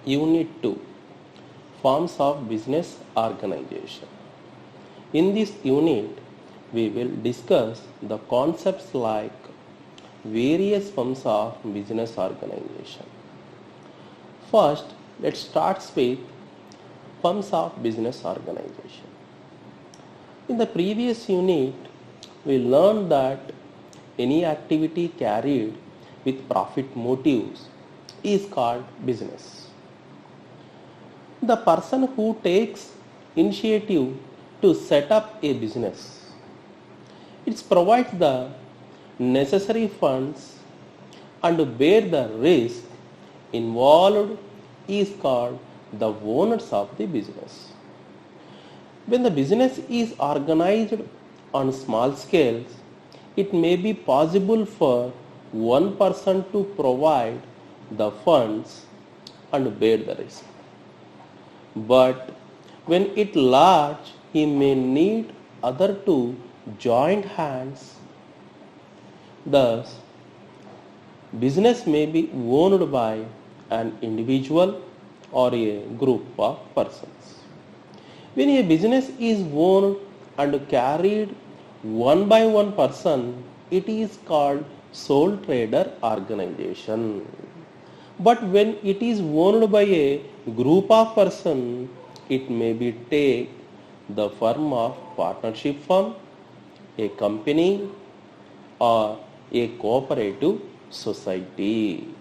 Unit 2, Forms of Business Organization. In this unit, we will discuss the concepts like various forms of business organization. First, let's start with forms of business organization. In the previous unit, we learned that any activity carried with profit motives is called business. The person who takes initiative to set up a business, it provides the necessary funds and bear the risk involved is called the owners of the business. When the business is organized on small scales, it may be possible for one person to provide the funds and bear the risk. But when it large, he may need other two joint hands. Thus, business may be owned by an individual or a group of persons. When a business is owned and carried one by one person, it is called sole trader organization. But when it is owned by a group of persons, it may be take the form of partnership firm, a company, or a cooperative society.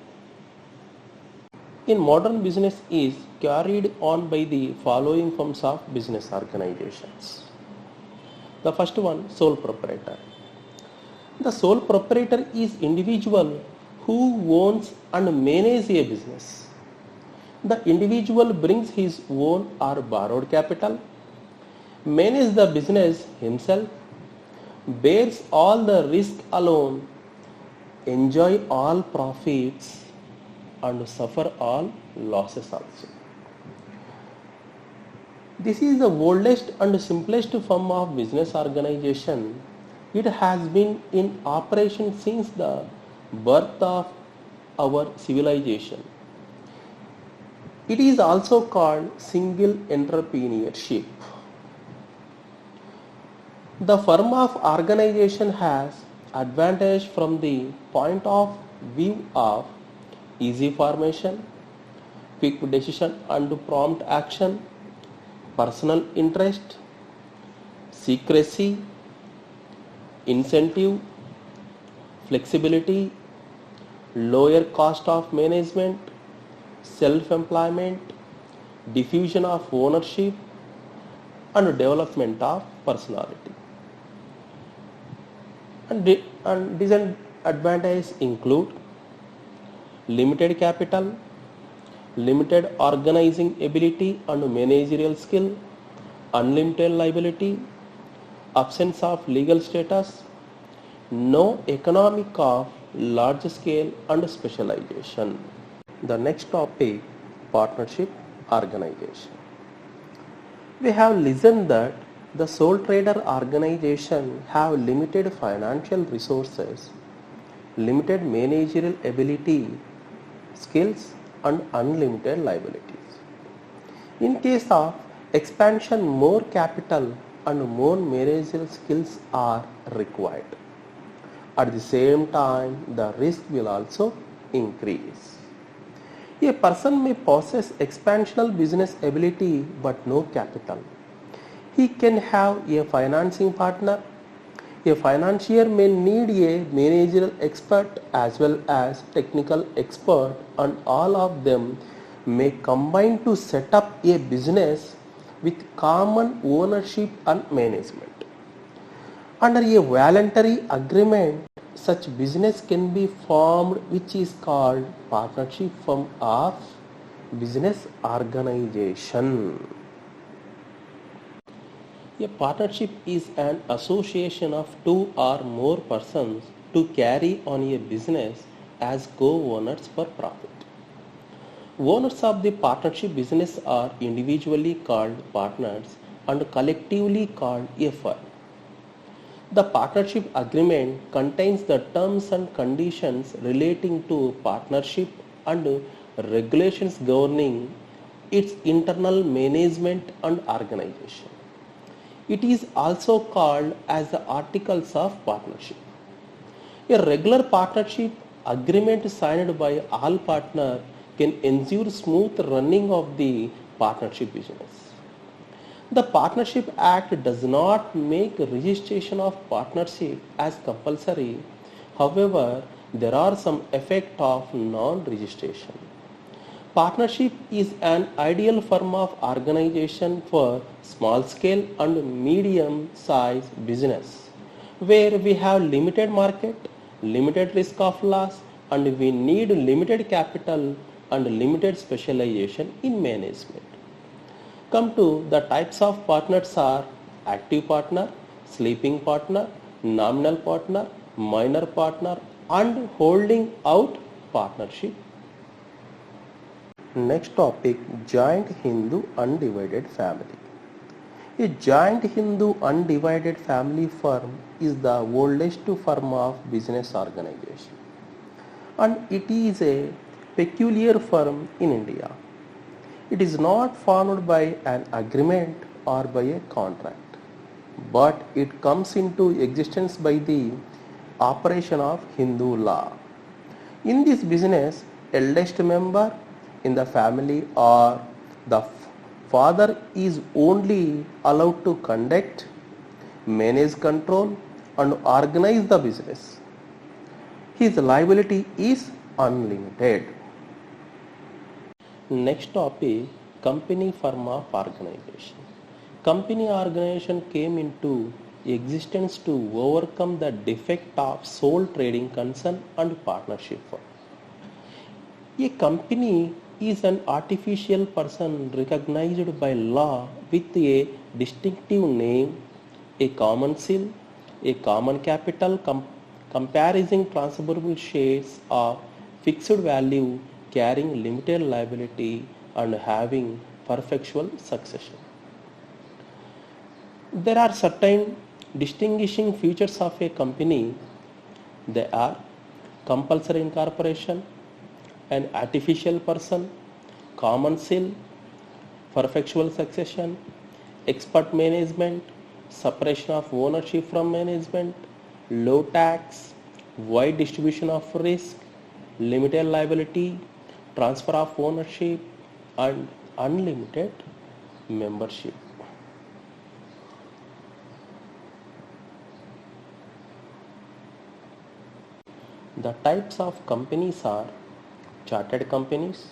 In modern business is carried on by the following forms of business organizations. The first one, sole proprietor. The sole proprietor is individual who owns and manages a business. The individual brings his own or borrowed capital, manages the business himself, bears all the risk alone, enjoy all profits and suffer all losses also. This is the oldest and simplest form of business organization. It has been in operation since the birth of our civilization. It is also called single entrepreneurship. The form of organization has advantage from the point of view of easy formation, quick decision and prompt action, personal interest, secrecy, incentive, flexibility, lower cost of management, self-employment, diffusion of ownership, and development of personality. And disadvantages include limited capital, limited organizing ability and managerial skill, unlimited liability, absence of legal status, no economic of large scale and specialization. The next topic, partnership organization. We have listened that the sole trader organization have limited financial resources, limited managerial ability, skills and unlimited liabilities. In case of expansion, more capital and more managerial skills are required. At the same time, the risk will also increase. A person may possess expansional business ability but no capital. He can have a financing partner. A financier may need a managerial expert as well as technical expert, and all of them may combine to set up a business with common ownership and management. Under a voluntary agreement, such business can be formed, which is called partnership form of business organization. A partnership is an association of two or more persons to carry on a business as co-owners for profit. Owners of the partnership business are individually called partners and collectively called a firm. The partnership agreement contains the terms and conditions relating to partnership and regulations governing its internal management and organization. It is also called as the Articles of Partnership. A regular partnership agreement signed by all partners can ensure smooth running of the partnership business. The Partnership Act does not make registration of partnership as compulsory. However, there are some effects of non-registration. Partnership is an ideal form of organization for small scale and medium sized business where we have limited market, limited risk of loss, and we need limited capital and limited specialization in management. Come to the types of partners are active partner, sleeping partner, nominal partner, minor partner, and holding out partnership. Next topic, joint Hindu undivided family. A joint Hindu undivided family firm is the oldest form of business organization, and it is a peculiar firm in India. It is not formed by an agreement or by a contract, but it comes into existence by the operation of Hindu law. In this business, eldest member in the family or the father is only allowed to conduct, manage, control, and organize the business. His liability is unlimited. Next topic, company form of organization. Company organization came into existence to overcome the defect of sole trading concern and partnership firm. A company is an artificial person recognized by law with a distinctive name, a common seal, a common capital comprising transferable shares of fixed value, carrying limited liability, and having perpetual succession. There are certain distinguishing features of a company. They are compulsory incorporation, an artificial person, common seal, perpetual succession, expert management, separation of ownership from management, low tax, wide distribution of risk, limited liability, transfer of ownership, and unlimited membership. The types of companies are chartered companies,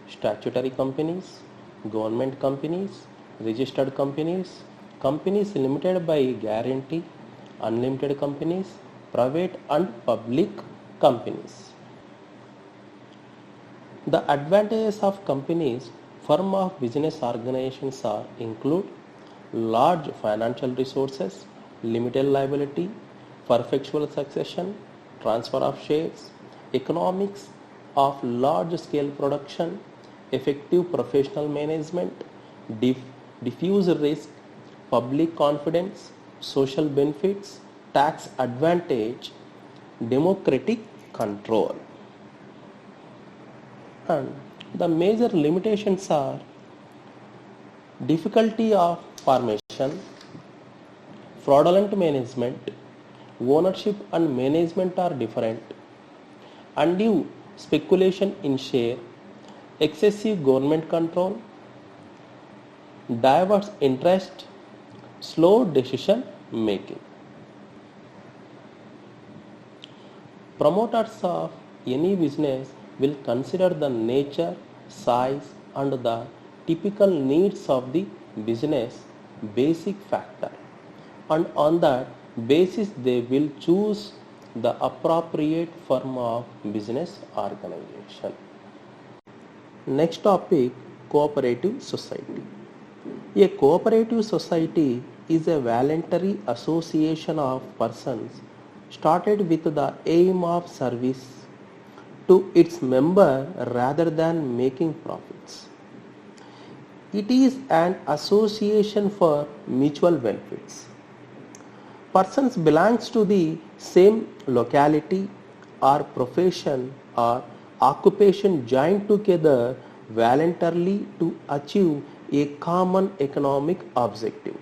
statutory companies, government companies, registered companies, companies limited by guarantee, unlimited companies, private and public companies. The advantages of companies form of business organizations are include large financial resources, limited liability, perpetual succession, transfer of shares, economics of large scale production, effective professional management, diffuse risk, public confidence, social benefits, tax advantage, democratic control. And the major limitations are difficulty of formation, fraudulent management, ownership and management are different, undue speculation in share, excessive government control, diverse interest, slow decision making. Promoters of any business will consider the nature, size, and the typical needs of the business basic factor, and on that basis they will choose the appropriate form of business organization. Next topic, cooperative society. A cooperative society is a voluntary association of persons started with the aim of service to its member rather than making profits. It is an association for mutual benefits. Persons belongs to the same locality or profession are occupation joined together voluntarily to achieve a common economic objective.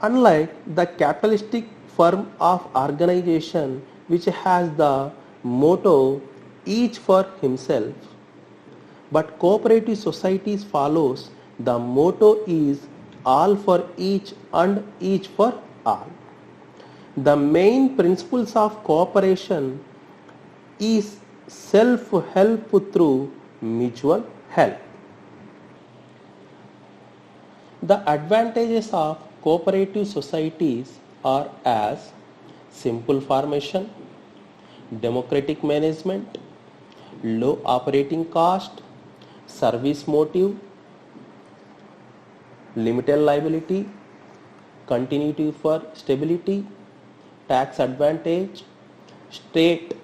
Unlike the capitalistic form of organization which has the motto each for himself, but cooperative societies follows the motto is all for each and each for all. The main principles of cooperation is self-help through mutual help. The advantages of cooperative societies are as simple formation, democratic management, low operating cost, service motive, limited liability, continuity for stability, tax advantage, state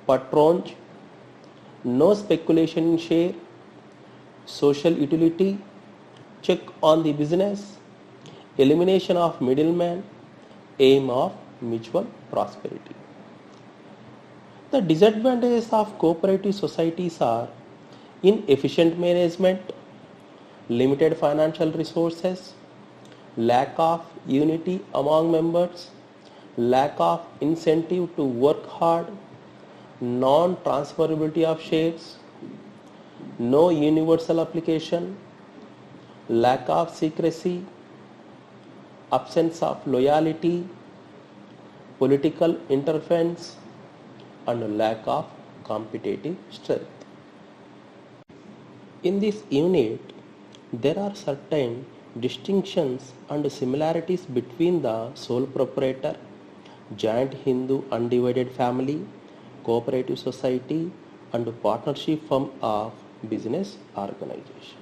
patronage, no speculation in share, social utility, check on the business, elimination of middleman, aim of mutual prosperity. The disadvantages of cooperative societies are inefficient management, limited financial resources, lack of unity among members, lack of incentive to work hard, non-transferability of shares, no universal application, lack of secrecy, absence of loyalty, political interference, and lack of competitive strength. In this unit, there are certain distinctions and similarities between the sole proprietor, joint Hindu undivided family, cooperative society, and partnership form of business organization.